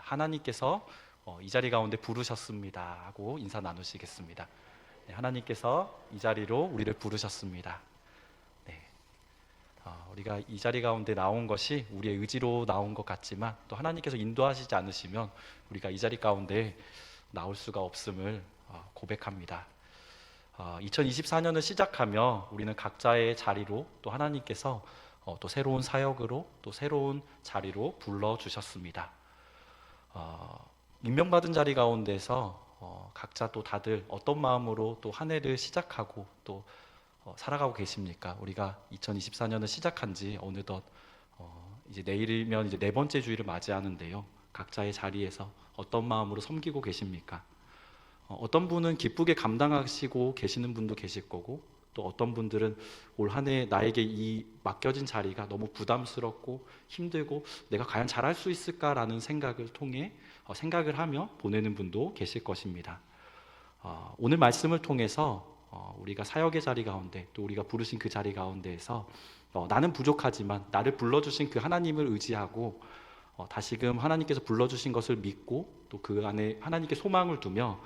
하나님께서 이 자리 가운데 부르셨습니다 하고 인사 나누시겠습니다. 네, 하나님께서 이 자리로 우리를 부르셨습니다. 네, 우리가 이 자리 가운데 나온 것이 우리의 의지로 나온 것 같지만 또 하나님께서 인도하시지 않으시면 우리가 이 자리 가운데 나올 수가 없음을 고백합니다. 2024년을 시작하며 우리는 각자의 자리로 또 하나님께서 또 새로운 사역으로 또 새로운 자리로 불러주셨습니다. 임명받은 자리 가운데서 각자 또 다들 어떤 마음으로 또 한 해를 시작하고 또 살아가고 계십니까? 우리가 2024년을 시작한 지 어느덧 이제 내일이면 이제 네 번째 주일을 맞이하는데요. 각자의 자리에서 어떤 마음으로 섬기고 계십니까? 어떤 분은 기쁘게 감당하시고 계시는 분도 계실 거고 또 어떤 분들은 올 한 해 나에게 이 맡겨진 자리가 너무 부담스럽고 힘들고 내가 과연 잘할 수 있을까라는 생각을 통해 생각을 하며 보내는 분도 계실 것입니다. 오늘 말씀을 통해서 우리가 사역의 자리 가운데 또 우리가 부르신 그 자리 가운데에서 나는 부족하지만 나를 불러주신 그 하나님을 의지하고 다시금 하나님께서 불러주신 것을 믿고 또 그 안에 하나님께 소망을 두며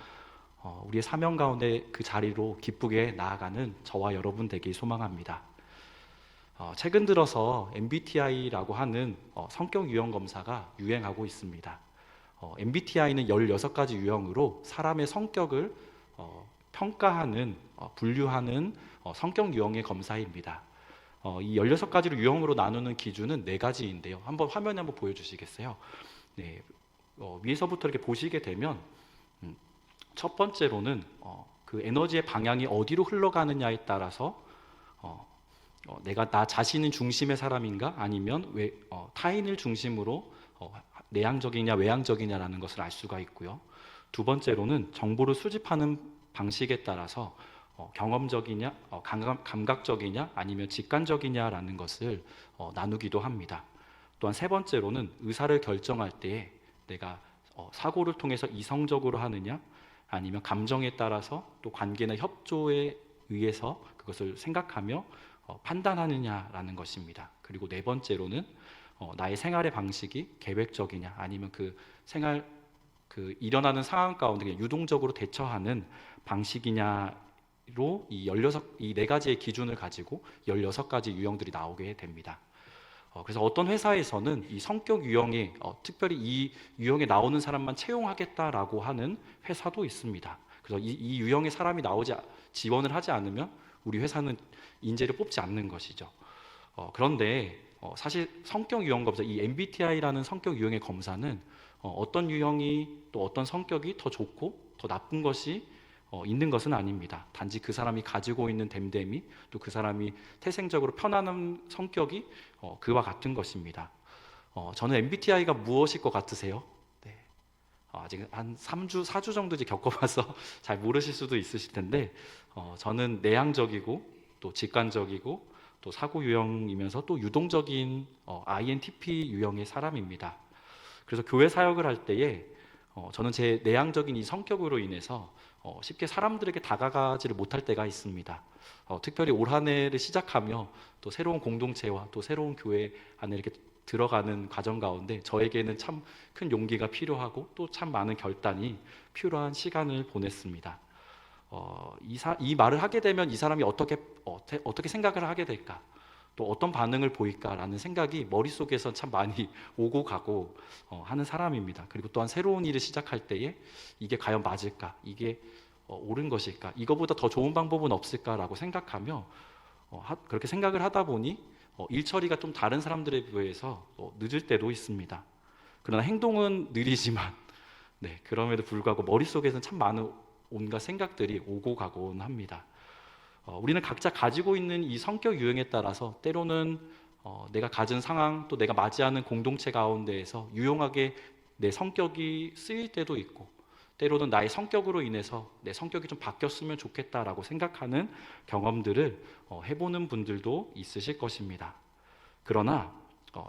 우리의 사명 가운데 그 자리로 기쁘게 나아가는 저와 여러분 되길 소망합니다. 최근 들어서 MBTI라고 하는 성격 유형 검사가 유행하고 있습니다. MBTI는 16가지 유형으로 사람의 성격을 평가하는, 분류하는 성격 유형의 검사입니다. 이 16가지로 유형으로 나누는 기준은 4가지인데요. 한번 화면에 한번 보여주시겠어요? 네, 위에서부터 이렇게 보시게 되면 첫 번째로는 그 에너지의 방향이 어디로 흘러가느냐에 따라서 내가 나 자신은 중심의 사람인가 아니면 타인을 중심으로 내향적이냐 외향적이냐라는 것을 알 수가 있고요. 두 번째로는 정보를 수집하는 방식에 따라서 경험적이냐 감각적이냐 아니면 직관적이냐라는 것을 나누기도 합니다. 또한 세 번째로는 의사를 결정할 때에 내가 사고를 통해서 이성적으로 하느냐 아니면 감정에 따라서 또 관계나 협조에 의해서 그것을 생각하며 판단하느냐라는 것입니다. 그리고 네 번째로는 나의 생활의 방식이 계획적이냐 아니면 그 생활 일어나는 상황 가운데 그냥 유동적으로 대처하는 방식이냐로 이 네 가지의 기준을 가지고 16가지 유형들이 나오게 됩니다. 그래서 어떤 회사에서는 이 성격 유형에 특별히 이 유형에 나오는 사람만 채용하겠다라고 하는 회사도 있습니다. 그래서 이 유형의 사람이 지원을 하지 않으면 우리 회사는 인재를 뽑지 않는 것이죠. 그런데 사실 성격 유형 검사, 이 MBTI라는 성격 유형의 검사는 어떤 유형이 또 어떤 성격이 더 좋고 더 나쁜 것이 있는 것은 아닙니다. 단지 그 사람이 가지고 있는 됨됨이 또 그 사람이 태생적으로 편안한 성격이 그와 같은 것입니다. 저는 MBTI가 무엇일 것 같으세요? 네. 아직 한 3주, 4주 정도 이제 겪어봐서 잘 모르실 수도 있으실 텐데 저는 내향적이고 또 직관적이고 또 사고 유형이면서 또 유동적인 INTP 유형의 사람입니다. 그래서 교회 사역을 할 때에 저는 제 내향적인 이 성격으로 인해서 쉽게 사람들에게 다가가지를 못할 때가 있습니다. 특별히 올 한 해를 시작하며 또 새로운 공동체와 또 새로운 교회 안에 이렇게 들어가는 과정 가운데 저에게는 참 큰 용기가 필요하고 또 참 많은 결단이 필요한 시간을 보냈습니다. 이 말을 하게 되면 이 사람이 어떻게 생각을 하게 될까? 또 어떤 반응을 보일까라는 생각이 머릿속에서 참 많이 오고 가고 하는 사람입니다. 그리고 또한 새로운 일을 시작할 때에 이게 과연 맞을까? 이게 옳은 것일까? 이거보다 더 좋은 방법은 없을까라고 생각하며 그렇게 생각을 하다 보니 일 처리가 좀 다른 사람들에 비해서 늦을 때도 있습니다. 그러나 행동은 느리지만 네, 그럼에도 불구하고 머릿속에서는 참 많은 온갖 생각들이 오고 가곤 합니다. 우리는 각자 가지고 있는 이 성격 유형에 따라서 때로는 내가 가진 상황 또 내가 맞이하는 공동체 가운데에서 유용하게 내 성격이 쓰일 때도 있고 때로는 나의 성격으로 인해서 내 성격이 좀 바뀌었으면 좋겠다라고 생각하는 경험들을 해보는 분들도 있으실 것입니다. 그러나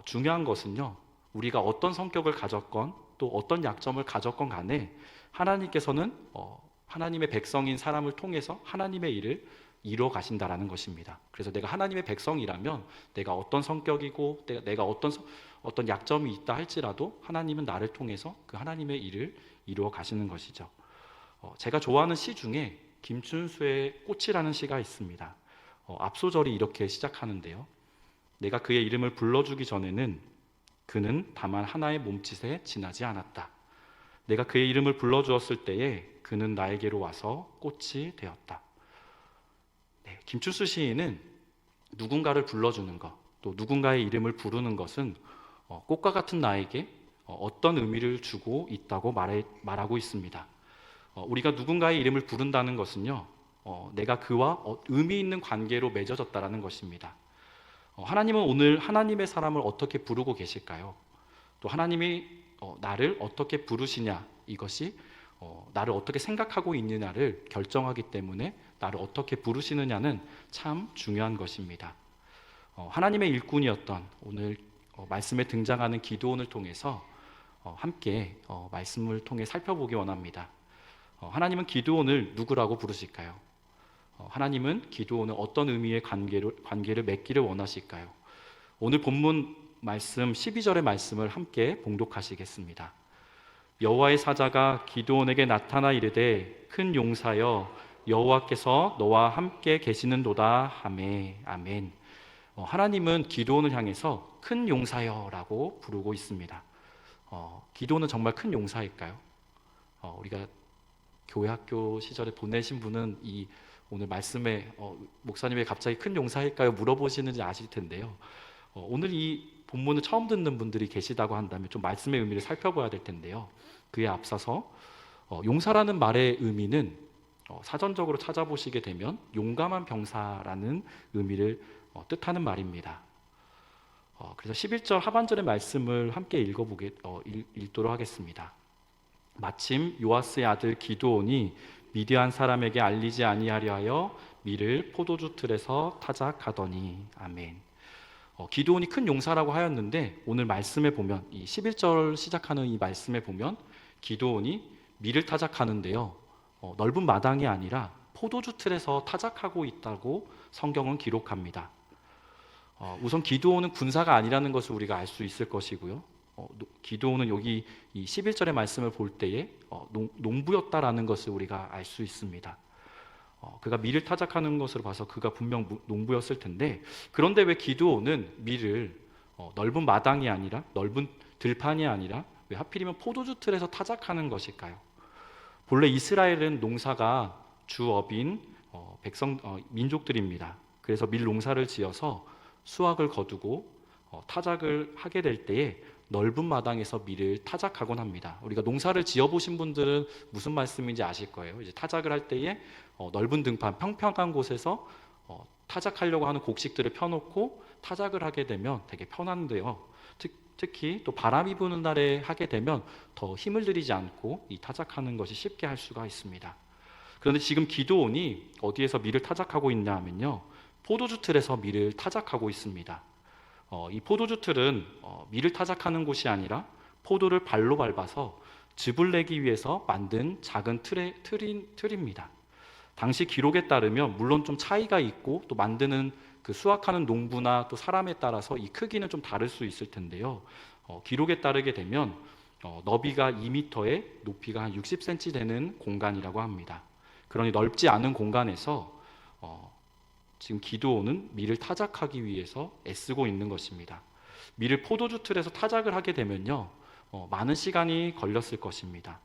중요한 것은요, 우리가 어떤 성격을 가졌건 또 어떤 약점을 가졌건 간에 하나님께서는 하나님의 백성인 사람을 통해서 하나님의 일을 이루어 가신다라는 것입니다. 그래서 내가 하나님의 백성이라면 내가 어떤 성격이고 내가 어떤 어떤 약점이 있다 할지라도 하나님은 나를 통해서 그 하나님의 일을 이루어 가시는 것이죠. 제가 좋아하는 시 중에 김춘수의 꽃이라는 시가 있습니다. 앞소절이 이렇게 시작하는데요. 내가 그의 이름을 불러주기 전에는 그는 다만 하나의 몸짓에 지나지 않았다. 내가 그의 이름을 불러주었을 때에 그는 나에게로 와서 꽃이 되었다. 네, 김춘수 시인은 누군가를 불러주는 것, 또 누군가의 이름을 부르는 것은 꽃과 같은 나에게 어떤 의미를 주고 있다고 말하고 있습니다. 우리가 누군가의 이름을 부른다는 것은요, 내가 그와 의미 있는 관계로 맺어졌다라는 것입니다. 하나님은 오늘 하나님의 사람을 어떻게 부르고 계실까요? 또 하나님이 나를 어떻게 부르시냐, 이것이 나를 어떻게 생각하고 있느냐를 결정하기 때문에 나를 어떻게 부르시느냐는 참 중요한 것입니다. 하나님의 일꾼이었던 오늘 말씀에 등장하는 기드온을 통해서 함께 말씀을 통해 살펴보기 원합니다. 하나님은 기드온을 누구라고 부르실까요? 하나님은 기드온을 어떤 의미의 관계를 맺기를 원하실까요? 오늘 본문 말씀 12절의 말씀을 함께 봉독하시겠습니다. 여호와의 사자가 기드온에게 나타나 이르되 큰 용사여 여호와께서 너와 함께 계시는도다 하매 아멘. 하나님은 기드온을 향해서 큰 용사여라고 부르고 있습니다. 기드온은 정말 큰 용사일까요? 우리가 교회 학교 시절에 보내신 분은 이 오늘 말씀에 목사님 왜 갑자기 큰 용사일까요? 물어보시는지 아실 텐데요. 오늘 이 본문을 처음 듣는 분들이 계시다고 한다면 좀 말씀의 의미를 살펴봐야 될 텐데요. 그에 앞서서 용사라는 말의 의미는 사전적으로 찾아보시게 되면 용감한 병사라는 의미를 뜻하는 말입니다. 그래서 11절 하반절의 말씀을 함께 읽도록 하겠습니다. 마침 요아스의 아들 기드온이 미디안 사람에게 알리지 아니하려 하여 밀을 포도주 틀에서 타작하더니 아멘. 기드온이 큰 용사라고 하였는데 오늘 말씀에 보면 이 11절 시작하는 이 말씀에 보면 기드온이 밀을 타작하는데요, 넓은 마당이 아니라 포도주 틀에서 타작하고 있다고 성경은 기록합니다. 우선 기드온은 군사가 아니라는 것을 우리가 알 수 있을 것이고요. 기드온은 여기 이 11절의 말씀을 볼 때에 농부였다라는 것을 우리가 알 수 있습니다. 그가 밀을 타작하는 것으로 봐서 그가 분명 농부였을 텐데, 그런데 왜 기드온은 밀을 넓은 마당이 아니라 넓은 들판이 아니라 왜 하필이면 포도주 틀에서 타작하는 것일까요? 본래 이스라엘은 농사가 주업인 민족들입니다. 그래서 밀 농사를 지어서 수확을 거두고 타작을 하게 될 때에 넓은 마당에서 밀을 타작하곤 합니다. 우리가 농사를 지어보신 분들은 무슨 말씀인지 아실 거예요. 이제 타작을 할 때에 넓은 등판, 평평한 곳에서 타작하려고 하는 곡식들을 펴놓고 타작을 하게 되면 되게 편한데요. 특히 또 바람이 부는 날에 하게 되면 더 힘을 들이지 않고 이 타작하는 것이 쉽게 할 수가 있습니다. 그런데 지금 기드온이 어디에서 밀을 타작하고 있냐 하면요, 포도주 틀에서 밀을 타작하고 있습니다. 이 포도주 틀은 밀을 타작하는 곳이 아니라 포도를 발로 밟아서 즙을 내기 위해서 만든 작은 틀입니다. 당시 기록에 따르면 물론 좀 차이가 있고 또 만드는 그 수확하는 농부나 또 사람에 따라서 이 크기는 좀 다를 수 있을 텐데요. 기록에 따르게 되면 너비가 2m에 높이가 한 60cm 되는 공간이라고 합니다. 그러니 넓지 않은 공간에서 지금 기드온은 밀을 타작하기 위해서 애쓰고 있는 것입니다. 밀을 포도주 틀에서 타작을 하게 되면요, 많은 시간이 걸렸을 것입니다.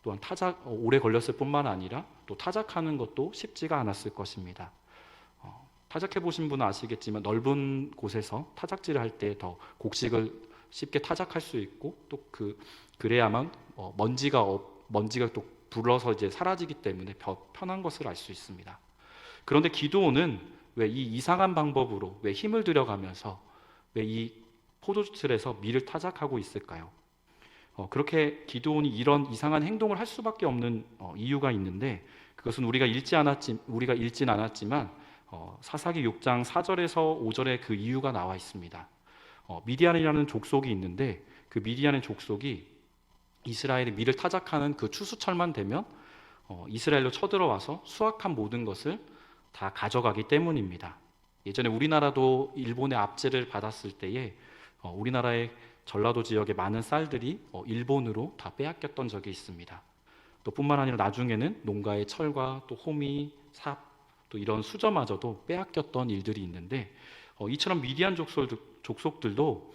또한 오래 걸렸을 뿐만 아니라 또 타작하는 것도 쉽지가 않았을 것입니다. 타작해 보신 분은 아시겠지만 넓은 곳에서 타작질을 할 때 더 곡식을 쉽게 타작할 수 있고 또 그래야만 먼지가 또 불어서 이제 사라지기 때문에 편한 것을 알 수 있습니다. 그런데 기드온은 왜 이 이상한 방법으로 왜 힘을 들여가면서 왜 이 포도주 틀에서 밀을 타작하고 있을까요? 그렇게 기드온이 이런 이상한 행동을 할 수밖에 없는 이유가 있는데, 그것은 우리가 읽진 않았지만 사사기 6장 4절에서 5절에 그 이유가 나와 있습니다. 미디안이라는 족속이 있는데 그 미디안의 족속이 이스라엘의 밀을 타작하는 그 추수철만 되면 이스라엘로 쳐들어와서 수확한 모든 것을 다 가져가기 때문입니다. 예전에 우리나라도 일본의 압제를 받았을 때에 우리나라의 전라도 지역의 많은 쌀들이 일본으로 다 빼앗겼던 적이 있습니다. 또 뿐만 아니라 나중에는 농가의 철과 또 호미, 삽, 또 이런 수저마저도 빼앗겼던 일들이 있는데 이처럼 미디안 족속들도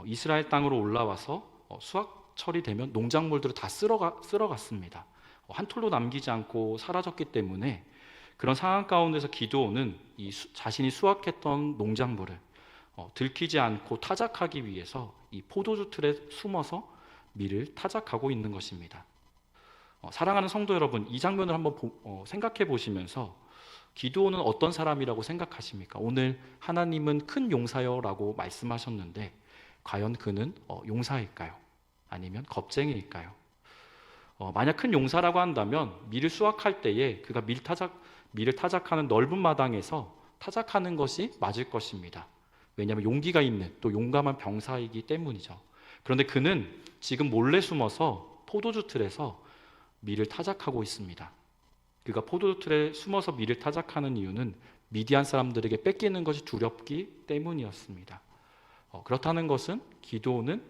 이스라엘 땅으로 올라와서 수확철이 되면 농작물들을 다 쓸어갔습니다. 한 톨도 남기지 않고 사라졌기 때문에 그런 상황 가운데서 기드온은 자신이 수확했던 농작물을 들키지 않고 타작하기 위해서 이 포도주 틀에 숨어서 밀을 타작하고 있는 것입니다. 사랑하는 성도 여러분, 이 장면을 한번 생각해 보시면서 기드온은 어떤 사람이라고 생각하십니까? 오늘 하나님은 큰 용사여라고 말씀하셨는데 과연 그는 용사일까요? 아니면 겁쟁이일까요? 만약 큰 용사라고 한다면 밀을 수확할 때에 그가 밀을 타작하는 넓은 마당에서 타작하는 것이 맞을 것입니다. 왜냐하면 용기가 있는 또 용감한 병사이기 때문이죠. 그런데 그는 지금 몰래 숨어서 포도주 틀에서 밀을 타작하고 있습니다. 그가 포도주 틀에 숨어서 밀을 타작하는 이유는 미디안 사람들에게 뺏기는 것이 두렵기 때문이었습니다. 그렇다는 것은 기드온은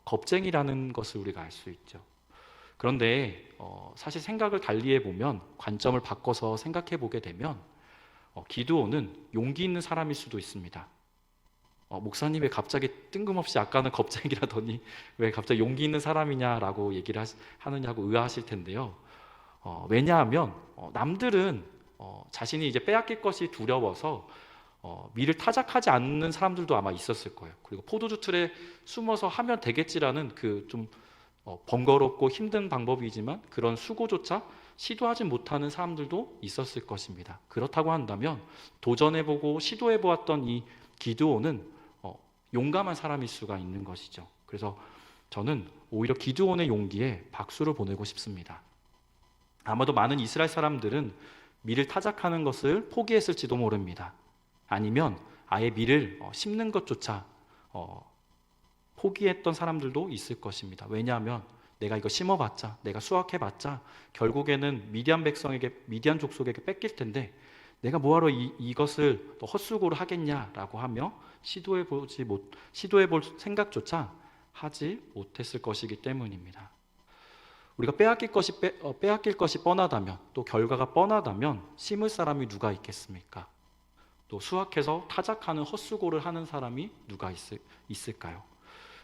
겁쟁이라는 것을 우리가 알 수 있죠. 그런데 사실 생각을 달리해 보면, 관점을 바꿔서 생각해 보게 되면 기드온은 용기 있는 사람일 수도 있습니다. 목사님 왜 갑자기 뜬금없이 아까는 겁쟁이라더니 왜 갑자기 용기 있는 사람이냐라고 얘기를 하느냐고 의아하실 텐데요. 왜냐하면 남들은 자신이 이제 빼앗길 것이 두려워서 밀을 타작하지 않는 사람들도 아마 있었을 거예요. 그리고 포도주 틀에 숨어서 하면 되겠지라는 그 좀 번거롭고 힘든 방법이지만 그런 수고조차 시도하지 못하는 사람들도 있었을 것입니다. 그렇다고 한다면 도전해보고 시도해보았던 이 기드온은 용감한 사람일 수가 있는 것이죠. 그래서 저는 오히려 기드온의 용기에 박수를 보내고 싶습니다. 아마도 많은 이스라엘 사람들은 밀을 타작하는 것을 포기했을지도 모릅니다. 아니면 아예 밀을 심는 것조차 포기했던 사람들도 있을 것입니다. 왜냐하면 내가 이거 심어봤자, 내가 수확해봤자 결국에는 미디안 족속에게 뺏길 텐데 내가 뭐하러 이것을 헛수고를 하겠냐라고 하며 시도해볼 생각조차 하지 못했을 것이기 때문입니다. 우리가 빼앗길 것이 뻔하다면, 또 결과가 뻔하다면 심을 사람이 누가 있겠습니까? 또 수확해서 타작하는 헛수고를 하는 사람이 누가 있을까요?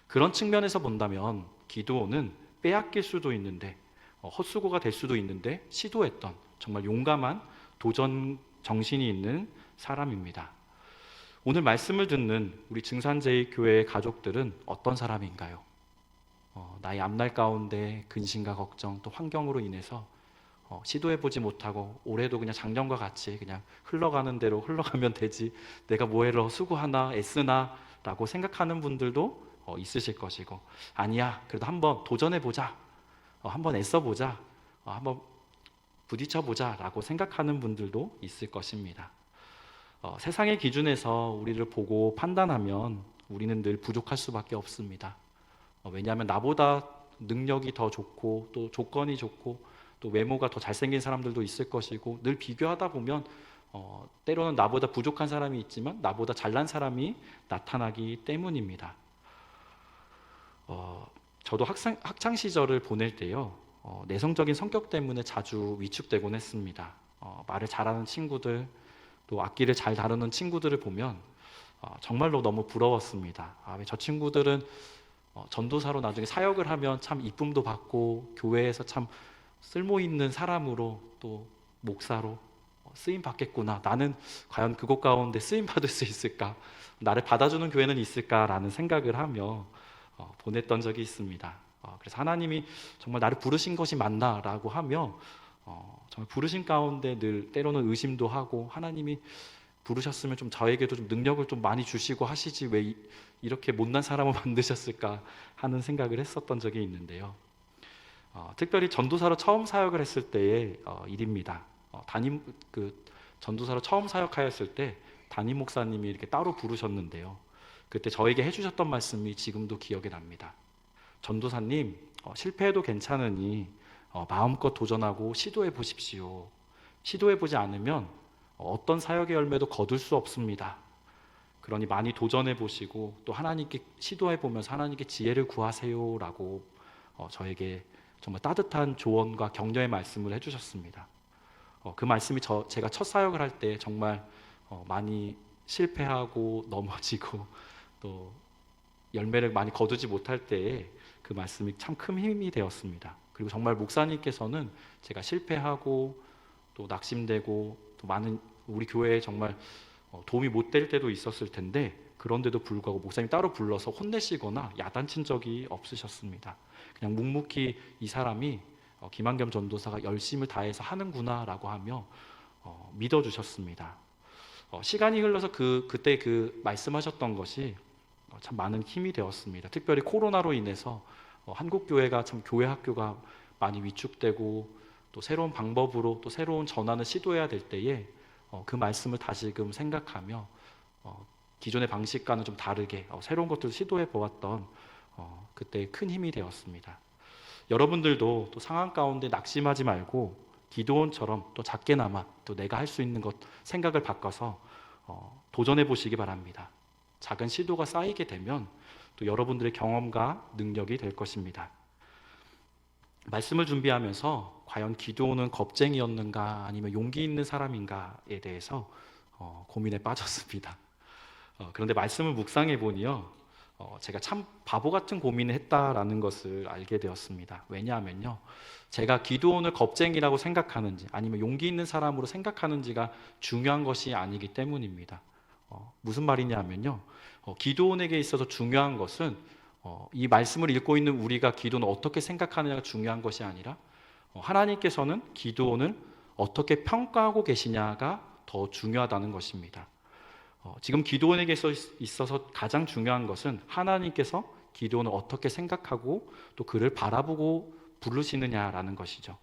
그런 측면에서 본다면 기드온은 빼앗길 수도 있는데 헛수고가 될 수도 있는데 시도했던 정말 용감한 도전 정신이 있는 사람입니다. 오늘 말씀을 듣는 우리 증산제일교회의 가족들은 어떤 사람인가요? 나의 앞날 가운데 근심과 걱정 또 환경으로 인해서 시도해보지 못하고 올해도 그냥 작년과 같이 그냥 흘러가는 대로 흘러가면 되지, 내가 뭐해러 수고하나 애쓰나 라고 생각하는 분들도 있으실 것이고, 아니야 그래도 한번 도전해보자, 한번 애써보자, 한번 부딪혀보자 라고 생각하는 분들도 있을 것입니다. 세상의 기준에서 우리를 보고 판단하면 우리는 늘 부족할 수밖에 없습니다. 왜냐하면 나보다 능력이 더 좋고 또 조건이 좋고 또 외모가 더 잘생긴 사람들도 있을 것이고, 늘 비교하다 보면 때로는 나보다 부족한 사람이 있지만 나보다 잘난 사람이 나타나기 때문입니다. 저도 학창 시절을 보낼 때요, 내성적인 성격 때문에 자주 위축되곤 했습니다. 말을 잘하는 친구들, 또 악기를 잘 다루는 친구들을 보면 정말로 너무 부러웠습니다. 왜 저 친구들은 전도사로 나중에 사역을 하면 참 이쁨도 받고 교회에서 참 쓸모 있는 사람으로 또 목사로 쓰임 받겠구나. 나는 과연 그곳 가운데 쓰임 받을 수 있을까? 나를 받아주는 교회는 있을까라는 생각을 하며 보냈던 적이 있습니다. 그래서 하나님이 정말 나를 부르신 것이 맞나라고 하며 정말 부르신 가운데 늘 때로는 의심도 하고, 하나님이 부르셨으면 좀 저에게도 좀 능력을 좀 많이 주시고 하시지 왜 이렇게 못난 사람을 만드셨을까 하는 생각을 했었던 적이 있는데요. 특별히 전도사로 처음 사역을 했을 때의 일입니다. 전도사로 처음 사역하였을 때 담임 목사님이 이렇게 따로 부르셨는데요. 그때 저에게 해주셨던 말씀이 지금도 기억에 납니다. 전도사님, 실패해도 괜찮으니 마음껏 도전하고 시도해 보십시오. 시도해 보지 않으면 어떤 사역의 열매도 거둘 수 없습니다. 그러니 많이 도전해 보시고 또 하나님께 시도해 보면서 하나님께 지혜를 구하세요라고 저에게 정말 따뜻한 조언과 격려의 말씀을 해주셨습니다. 그 말씀이 제가 첫 사역을 할 때 정말 많이 실패하고 넘어지고 또 열매를 많이 거두지 못할 때에 그 말씀이 참 큰 힘이 되었습니다. 그리고 정말 목사님께서는 제가 실패하고 또 낙심되고 또 많은 우리 교회에 정말 도움이 못 될 때도 있었을 텐데 그런데도 불구하고 목사님 따로 불러서 혼내시거나 야단친 적이 없으셨습니다. 그냥 묵묵히 이 사람이 김한겸 전도사가 열심을 다해서 하는구나라고 하며 믿어주셨습니다. 시간이 흘러서 그때 그 말씀하셨던 것이 참 많은 힘이 되었습니다. 특별히 코로나로 인해서 한국 교회가 참 교회 학교가 많이 위축되고 또 새로운 방법으로 또 새로운 전환을 시도해야 될 때에 그 말씀을 다시금 생각하며 기존의 방식과는 좀 다르게 새로운 것들을 시도해 보았던 그때 큰 힘이 되었습니다. 여러분들도 또 상황 가운데 낙심하지 말고 기도원처럼 또 작게나마 또 내가 할 수 있는 것 생각을 바꿔서 도전해 보시기 바랍니다. 작은 시도가 쌓이게 되면 또 여러분들의 경험과 능력이 될 것입니다. 말씀을 준비하면서 과연 기도원은 겁쟁이였는가 아니면 용기 있는 사람인가에 대해서 고민에 빠졌습니다. 그런데 말씀을 묵상해 보니요, 제가 참 바보 같은 고민을 했다라는 것을 알게 되었습니다. 왜냐하면요, 제가 기도원을 겁쟁이라고 생각하는지 아니면 용기 있는 사람으로 생각하는지가 중요한 것이 아니기 때문입니다. 무슨 말이냐면요, 기도원에게 있어서 중요한 것은 이 말씀을 읽고 있는 우리가 기도는 어떻게 생각하느냐가 중요한 것이 아니라 하나님께서는 기도원을 어떻게 평가하고 계시냐가 더 중요하다는 것입니다. 지금 기도원에게 있어서 가장 중요한 것은 하나님께서 기도원을 어떻게 생각하고 또 그를 바라보고 부르시느냐라는 것이죠.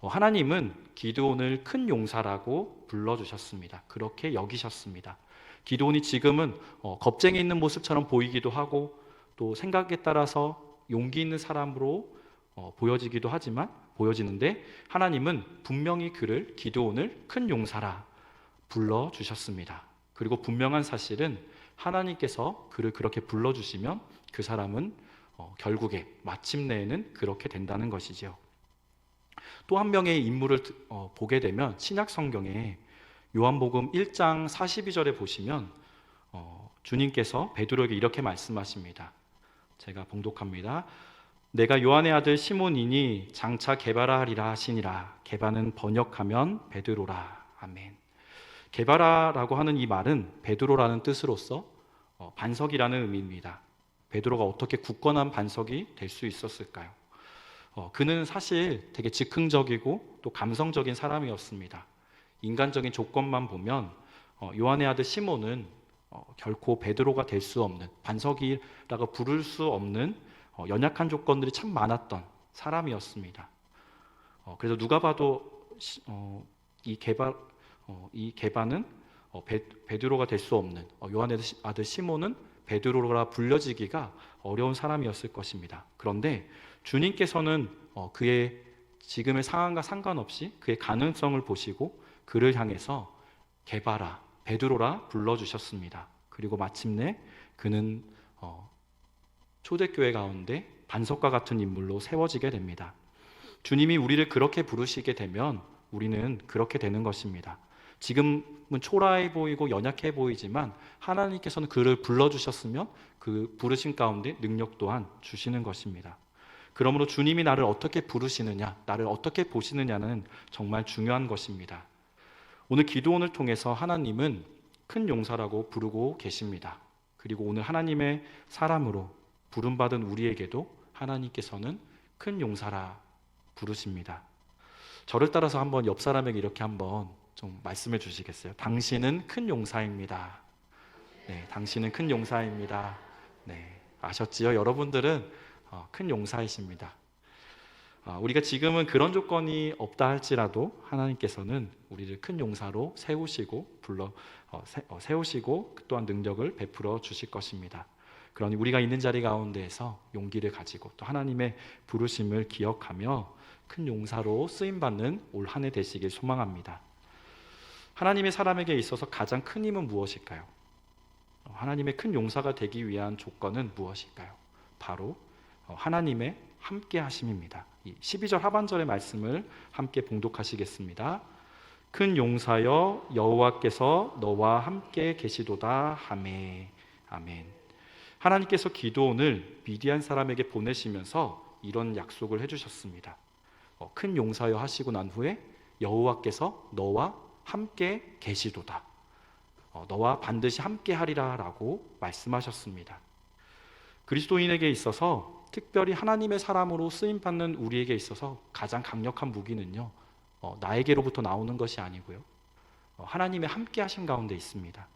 하나님은 기도원을 큰 용사라고 불러주셨습니다. 그렇게 여기셨습니다. 기도원이 지금은 겁쟁이 있는 모습처럼 보이기도 하고 또 생각에 따라서 용기 있는 사람으로 보여지는데 하나님은 분명히 그를 기도원을 큰 용사라 불러주셨습니다. 그리고 분명한 사실은 하나님께서 그를 그렇게 불러주시면 그 사람은 결국에 마침내에는 그렇게 된다는 것이죠. 또 한 명의 인물을 보게 되면 신약 성경에 요한복음 1장 42절에 보시면 주님께서 베드로에게 이렇게 말씀하십니다. 제가 봉독합니다. 내가 요한의 아들 시몬이니 장차 게바라 하리라 하시니라. 게바는 번역하면 베드로라. 아멘. 게바라라고 하는 이 말은 베드로라는 뜻으로서 반석이라는 의미입니다. 베드로가 어떻게 굳건한 반석이 될 수 있었을까요? 그는 사실 되게 즉흥적이고 또 감성적인 사람이었습니다. 인간적인 조건만 보면 요한의 아들 시몬은 결코 베드로가 될 수 없는, 반석이라고 부를 수 없는 연약한 조건들이 참 많았던 사람이었습니다. 그래서 누가 봐도 이 게바는 베드로가 될 수 없는, 요한의 아들 시몬은 베드로라 불려지기가 어려운 사람이었을 것입니다. 그런데 주님께서는 그의 지금의 상황과 상관없이 그의 가능성을 보시고 그를 향해서 게바라, 베드로라 불러주셨습니다. 그리고 마침내 그는 초대교회 가운데 반석과 같은 인물로 세워지게 됩니다. 주님이 우리를 그렇게 부르시게 되면 우리는 그렇게 되는 것입니다. 지금은 초라해 보이고 연약해 보이지만 하나님께서는 그를 불러주셨으면 그 부르심 가운데 능력 또한 주시는 것입니다. 그러므로 주님이 나를 어떻게 부르시느냐, 나를 어떻게 보시느냐는 정말 중요한 것입니다. 오늘 기도원을 통해서 하나님은 큰 용사라고 부르고 계십니다. 그리고 오늘 하나님의 사람으로 부름받은 우리에게도 하나님께서는 큰 용사라 부르십니다. 저를 따라서 한번 옆 사람에게 이렇게 한번 좀 말씀해 주시겠어요? 당신은 큰 용사입니다. 네, 당신은 큰 용사입니다. 네, 아셨지요? 여러분들은 큰 용사이십니다. 우리가 지금은 그런 조건이 없다 할지라도 하나님께서는 우리를 큰 용사로 세우시고 세우시고 또한 능력을 베풀어 주실 것입니다. 그러니 우리가 있는 자리 가운데에서 용기를 가지고 또 하나님의 부르심을 기억하며 큰 용사로 쓰임받는 올 한 해 되시길 소망합니다. 하나님의 사람에게 있어서 가장 큰 힘은 무엇일까요? 하나님의 큰 용사가 되기 위한 조건은 무엇일까요? 바로 하나님의 함께 하심입니다. 이 12절 하반절의 말씀을 함께 봉독하시겠습니다. 큰 용사여 여호와께서 너와 함께 계시도다 하매. 아멘. 하나님께서 기드온을 미디안 사람에게 보내시면서 이런 약속을 해주셨습니다. 큰 용사여 하시고 난 후에 여호와께서 너와 함께 계시도다. 너와 반드시 함께 하리라 라고 말씀하셨습니다. 그리스도인에게 있어서 특별히 하나님의 사람으로 쓰임받는 우리에게 있어서 가장 강력한 무기는요, 나에게로부터 나오는 것이 아니고요, 하나님의 함께 하신 가운데 있습니다.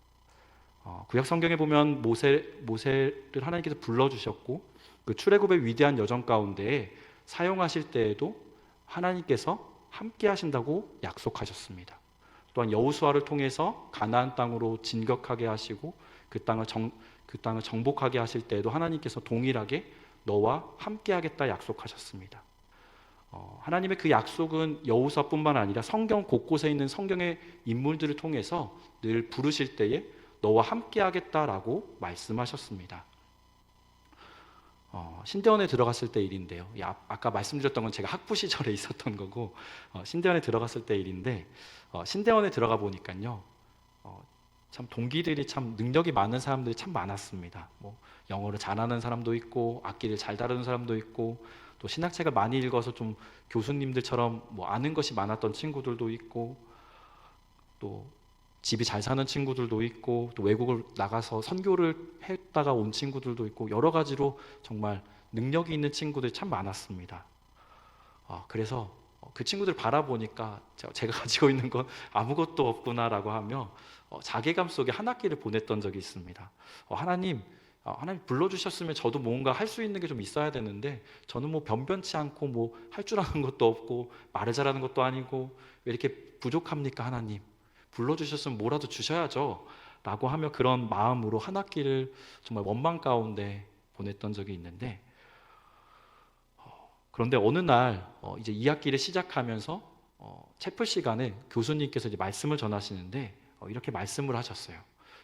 구약 성경에 보면 모세를 하나님께서 불러주셨고 그 출애굽의 위대한 여정 가운데 사용하실 때에도 하나님께서 함께 하신다고 약속하셨습니다. 또한 여호수아를 통해서 가나안 땅으로 진격하게 하시고 그 땅을 정복하게 하실 때에도 하나님께서 동일하게 너와 함께 하겠다 약속하셨습니다. 하나님의 그 약속은 여호수아뿐만 아니라 성경 곳곳에 있는 성경의 인물들을 통해서 늘 부르실 때에 너와 함께 하겠다라고 말씀하셨습니다. 신대원에 들어갔을 때 일인데요. 아까 말씀드렸던 건 제가 학부 시절에 있었던 거고, 신대원에 들어갔을 때 일인데, 신대원에 들어가 보니까요, 참 동기들이 참 능력이 많은 사람들이 참 많았습니다. 뭐 영어를 잘하는 사람도 있고, 악기를 잘 다루는 사람도 있고, 또 신학책을 많이 읽어서 좀 교수님들처럼 뭐 아는 것이 많았던 친구들도 있고, 또 집이 잘 사는 친구들도 있고, 또 외국을 나가서 선교를 했다가 온 친구들도 있고, 여러 가지로 정말 능력이 있는 친구들이 참 많았습니다. 그래서 그 친구들 바라보니까 제가 가지고 있는 건 아무것도 없구나라고 하며 자괴감 속에 한 학기를 보냈던 적이 있습니다. 하나님 불러주셨으면 저도 뭔가 할 수 있는 게 좀 있어야 되는데 저는 뭐 변변치 않고 뭐 할 줄 아는 것도 없고 말을 잘하는 것도 아니고 왜 이렇게 부족합니까 하나님? 불러주셨으면 뭐라도 주셔야죠 라고 하며 그런 마음으로 한 학기를 정말 원망 가운데 보냈던 적이 있는데, 그런데 어느 날 이제 2학기를 시작하면서 채플 시간에 교수님께서 이제 말씀을 전하시는데 이렇게 말씀을 하셨어요.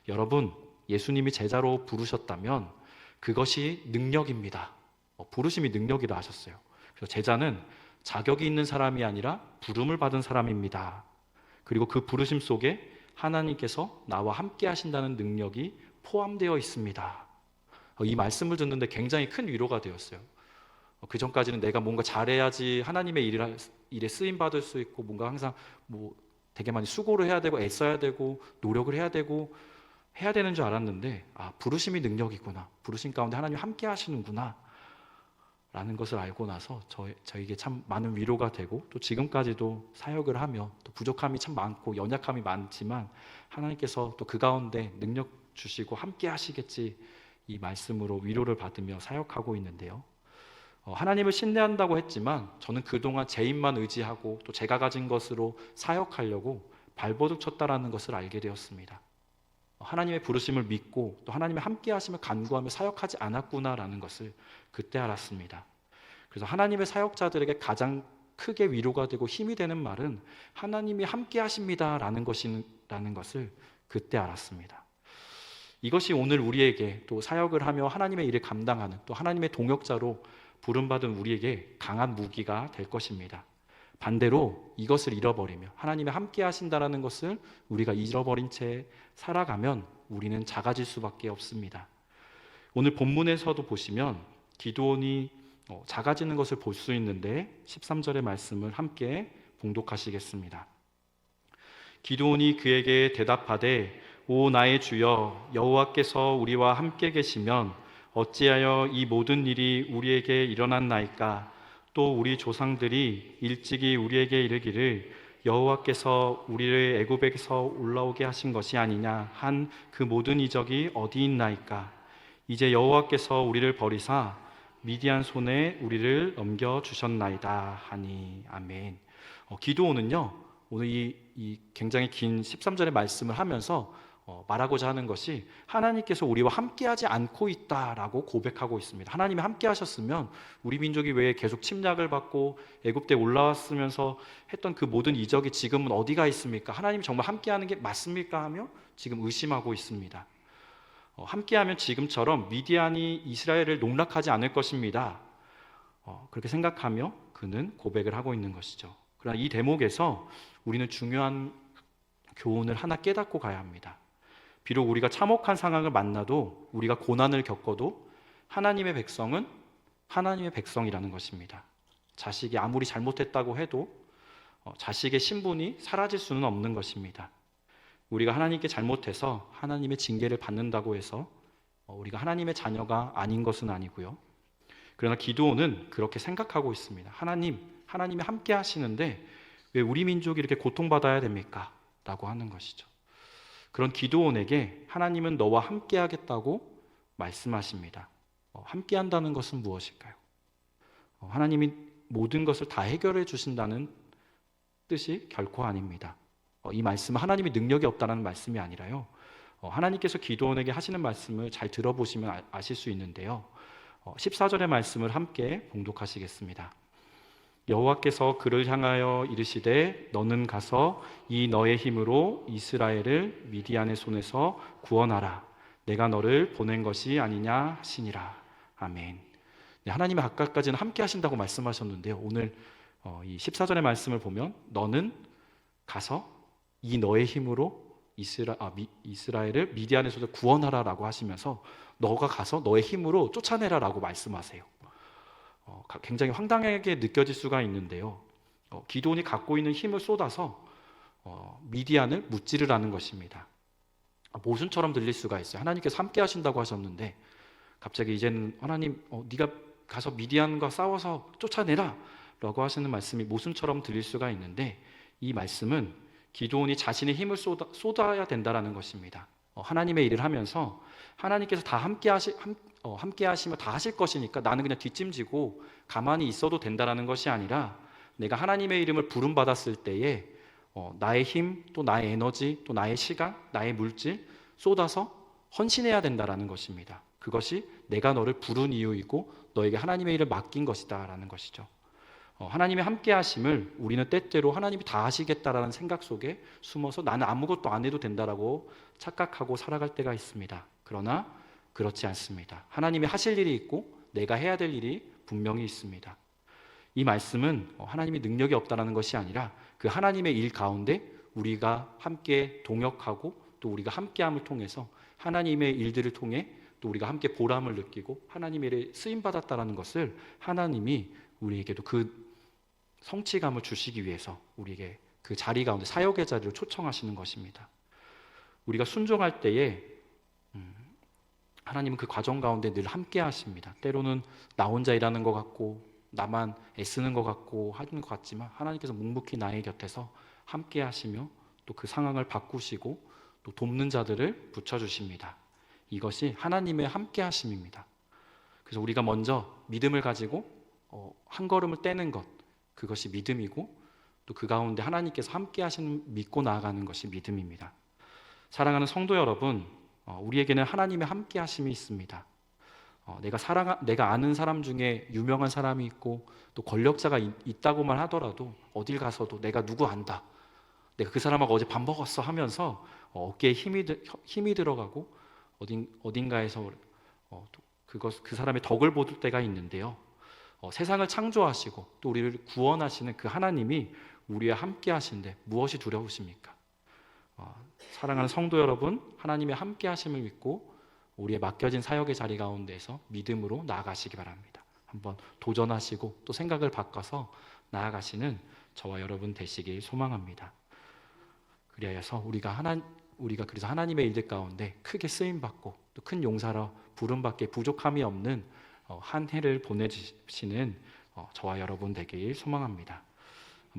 여러분, 예수님이 제자로 부르셨다면 그것이 능력입니다. 부르심이 능력이라 하셨어요. 그래서 제자는 자격이 있는 사람이 아니라 부름을 받은 사람입니다. 그리고 그 부르심 속에 하나님께서 나와 함께 하신다는 능력이 포함되어 있습니다. 이 말씀을 듣는데 굉장히 큰 위로가 되었어요. 그 전까지는 내가 뭔가 잘해야지 하나님의 일에 쓰임 받을 수 있고 뭔가 항상 뭐 되게 많이 수고를 해야 되고 애써야 되고 노력을 해야 되고 해야 되는 줄 알았는데, 부르심이 능력이구나, 부르심 가운데 하나님이 함께 하시는구나 라는 것을 알고 나서 저에게 참 많은 위로가 되고, 또 지금까지도 사역을 하며 또 부족함이 참 많고 연약함이 많지만 하나님께서 또 그 가운데 능력 주시고 함께 하시겠지, 이 말씀으로 위로를 받으며 사역하고 있는데요. 하나님을 신뢰한다고 했지만 저는 그동안 제 힘만 의지하고 또 제가 가진 것으로 사역하려고 발버둥 쳤다라는 것을 알게 되었습니다. 하나님의 부르심을 믿고 또 하나님의 함께 하심을 간구하며 사역하지 않았구나라는 것을 그때 알았습니다. 그래서 하나님의 사역자들에게 가장 크게 위로가 되고 힘이 되는 말은 하나님이 함께 하십니다라는 것을 그때 알았습니다. 이것이 오늘 우리에게 또 사역을 하며 하나님의 일을 감당하는 또 하나님의 동역자로 부름받은 우리에게 강한 무기가 될 것입니다. 반대로 이것을 잃어버리며 하나님이 함께 하신다라는 것을 우리가 잃어버린 채 살아가면 우리는 작아질 수밖에 없습니다. 오늘 본문에서도 보시면 기드온이 작아지는 것을 볼 수 있는데 13절의 말씀을 함께 봉독하시겠습니다. 기드온이 그에게 대답하되 오 나의 주여 여호와께서 우리와 함께 계시면 어찌하여 이 모든 일이 우리에게 일어났나이까? 또 우리 조상들이 일찍이 우리에게 이르기를 여호와께서 우리를 애굽에서 올라오게 하신 것이 아니냐 한 그 모든 이적이 어디 있나이까? 이제 여호와께서 우리를 버리사 미디안 손에 우리를 넘겨 주셨나이다 하니. 아멘. 기드온은요 오늘 이 굉장히 긴 13절의 말씀을 하면서 말하고자 하는 것이 하나님께서 우리와 함께하지 않고 있다라고 고백하고 있습니다. 하나님이 함께하셨으면 우리 민족이 왜 계속 침략을 받고 애굽에 올라왔으면서 했던 그 모든 이적이 지금은 어디가 있습니까? 하나님이 정말 함께하는 게 맞습니까? 하며 지금 의심하고 있습니다. 함께하면 지금처럼 미디안이 이스라엘을 농락하지 않을 것입니다. 그렇게 생각하며 그는 고백을 하고 있는 것이죠. 그러나 이 대목에서 우리는 중요한 교훈을 하나 깨닫고 가야 합니다. 비록 우리가 참혹한 상황을 만나도, 우리가 고난을 겪어도 하나님의 백성은 하나님의 백성이라는 것입니다. 자식이 아무리 잘못했다고 해도 자식의 신분이 사라질 수는 없는 것입니다. 우리가 하나님께 잘못해서 하나님의 징계를 받는다고 해서 우리가 하나님의 자녀가 아닌 것은 아니고요. 그러나 기드온은 그렇게 생각하고 있습니다. 하나님이 함께 하시는데 왜 우리 민족이 이렇게 고통받아야 됩니까? 라고 하는 것이죠. 그런 기드온에게 하나님은 너와 함께 하겠다고 말씀하십니다. 함께 한다는 것은 무엇일까요? 하나님이 모든 것을 다 해결해 주신다는 뜻이 결코 아닙니다. 이 말씀은 하나님의 능력이 없다는 말씀이 아니라요, 하나님께서 기드온에게 하시는 말씀을 잘 들어보시면 아실 수 있는데요, 14절의 말씀을 함께 봉독하시겠습니다. 여호와께서 그를 향하여 이르시되 너는 가서 이 너의 힘으로 이스라엘을 미디안의 손에서 구원하라. 내가 너를 보낸 것이 아니냐 하시니라. 아멘. 네, 하나님이 아까까지는 함께 하신다고 말씀하셨는데요, 오늘 이 14절의 말씀을 보면 너는 가서 이 너의 힘으로 이스라엘을 미디안의 손에서 구원하라라고 하시면서 너가 가서 너의 힘으로 쫓아내라라고 말씀하세요. 굉장히 황당하게 느껴질 수가 있는데요, 기드온이 갖고 있는 힘을 쏟아서 미디안을 무찌르라는 것입니다. 모순처럼 들릴 수가 있어요. 하나님께서 함께 하신다고 하셨는데 갑자기 이제는 하나님 네가 가서 미디안과 싸워서 쫓아내라 라고 하시는 말씀이 모순처럼 들릴 수가 있는데, 이 말씀은 기드온이 자신의 힘을 쏟아야 된다라는 것입니다. 하나님의 일을 하면서 하나님께서 다 함께 하시며 다 하실 것이니까 나는 그냥 뒷짐지고 가만히 있어도 된다라는 것이 아니라, 내가 하나님의 이름을 부름받았을 때에 나의 힘, 또 나의 에너지, 또 나의 시간, 나의 물질 쏟아서 헌신해야 된다라는 것입니다. 그것이 내가 너를 부른 이유이고 너에게 하나님의 일을 맡긴 것이다 라는 것이죠. 하나님의 함께 하심을 우리는 때때로 하나님이 다 하시겠다라는 생각 속에 숨어서 나는 아무것도 안 해도 된다라고 착각하고 살아갈 때가 있습니다. 그러나 그렇지 않습니다. 하나님이 하실 일이 있고 내가 해야 될 일이 분명히 있습니다. 이 말씀은 하나님이 능력이 없다라는 것이 아니라 그 하나님의 일 가운데 우리가 함께 동역하고 또 우리가 함께함을 통해서 하나님의 일들을 통해 또 우리가 함께 보람을 느끼고 하나님의 일에 쓰임받았다라는 것을 하나님이 우리에게도 그 성취감을 주시기 위해서 우리에게 그 자리 가운데 사역의 자리를 초청하시는 것입니다. 우리가 순종할 때에 하나님은 그 과정 가운데 늘 함께 하십니다. 때로는 나 혼자 일하는 것 같고 나만 애쓰는 것 같고 하는 것 같지만 하나님께서 묵묵히 나의 곁에서 함께 하시며 또 그 상황을 바꾸시고 또 돕는 자들을 붙여주십니다. 이것이 하나님의 함께 하심입니다. 그래서 우리가 먼저 믿음을 가지고 한 걸음을 떼는 것, 그것이 믿음이고 또 그 가운데 하나님께서 함께 하시는 믿고 나아가는 것이 믿음입니다. 사랑하는 성도 여러분, 우리에게는 하나님의 함께 하심이 있습니다. 내가 아는 사람 중에 유명한 사람이 있고 또 권력자가 있다고만 하더라도 어딜 가서도 내가 누구 안다, 내가 그 사람하고 어제 밥 먹었어 하면서 어깨에 힘이 들어가고 어딘가에서 그 사람의 덕을 보을 때가 있는데요, 세상을 창조하시고 또 우리를 구원하시는 그 하나님이 우리와 함께 하신데 무엇이 두려우십니까? 사랑하는 성도 여러분, 하나님의 함께 하심을 믿고 우리의 맡겨진 사역의 자리 가운데에서 믿음으로 나아가시기 바랍니다. 한번 도전하시고 또 생각을 바꿔서 나아가시는 저와 여러분 되시길 소망합니다. 그리하여서 우리가 그래서 하나님의 일들 가운데 크게 쓰임받고 또 큰 용사로 부름받기에 부족함이 없는 한 해를 보내주시는 저와 여러분 되길 소망합니다.